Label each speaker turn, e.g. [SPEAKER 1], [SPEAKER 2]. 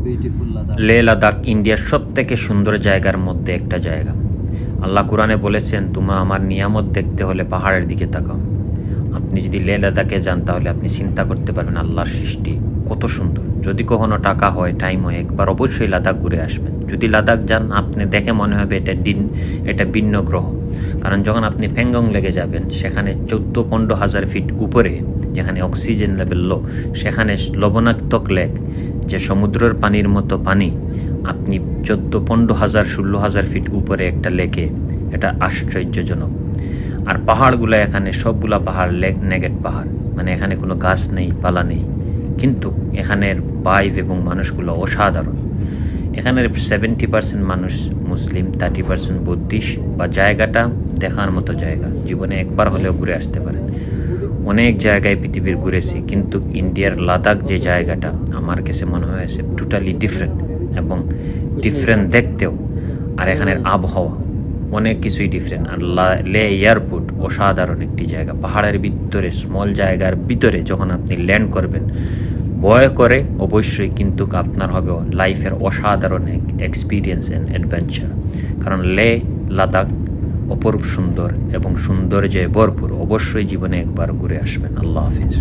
[SPEAKER 1] beautiful Ladakh.
[SPEAKER 2] Leh Ladakh ইন্ডিয়ার সব থেকে সুন্দর জায়গার মধ্যে একটা জায়গা। আল্লাহ কুরআনে বলেছেন, তোমরা আমার নিয়ামত দেখতে হলে পাহাড়ের দিকে তাকাও। আপনি যদি লে লাদাখে যান তাহলে আপনি চিন্তা করতে পারবেন আল্লাহর সৃষ্টি কত সুন্দর। যদি কখনো টাকা হয়, টাইম হয়, একবার অবশ্যই লাদাখ ঘুরে আসবেন। যদি লাদাখ যান আপনি দেখে মনে হবে এটা ভিন্ন গ্রহ। কারণ যখন আপনি প্যাংগং লেগে যাবেন, সেখানে 14-15 হাজার ফিট উপরে, যেখানে অক্সিজেন লেভেল লো, সেখানে লবণাক্তক লেক, যে সমুদ্রের পানির মতো পানি, আপনি 14-15 হাজার 16 হাজার ফিট উপরে একটা লেকে, এটা আশ্চর্যজনক। আর পাহাড়গুলো এখানে সবগুলা পাহাড় নেগেট পাহাড়, মানে এখানে কোনো গাছ নেই, পালা নেই, কিন্তু এখানের ভাইব এবং মানুষগুলো অসাধারণ। এখানের 70% মানুষ মুসলিম, 30% বুদ্ধিস্ট। বা জায়গাটা দেখার মতো জায়গা, জীবনে একবার হলেও ঘুরে আসতে পারেন। অনেক জায়গায় পৃথিবীর ঘুরেছি, কিন্তু ইন্ডিয়ার লাদাখ যে জায়গাটা আমার কাছে মনে হয়েছে টোটালি ডিফারেন্ট, এবং ডিফারেন্ট দেখতেও। আর এখানের আবহাওয়া অনেক কিছুই ডিফারেন্ট। আর লে এয়ারপোর্ট অসাধারণ একটি জায়গা। পাহাড়ের ভিতরে, স্মল জায়গার ভিতরে যখন আপনি ল্যান্ড করবেন, ভয় করে অবশ্যই, কিন্তু আপনার হবে লাইফের অসাধারণ এক এক্সপিরিয়েন্স অ্যান্ড অ্যাডভেঞ্চার। কারণ লে লাদাখ অপরূপ সুন্দর এবং সৌন্দর্যে ভরপুর। অবশ্যই জীবনে একবার ঘুরে আসবেন। আল্লাহ হাফিজ।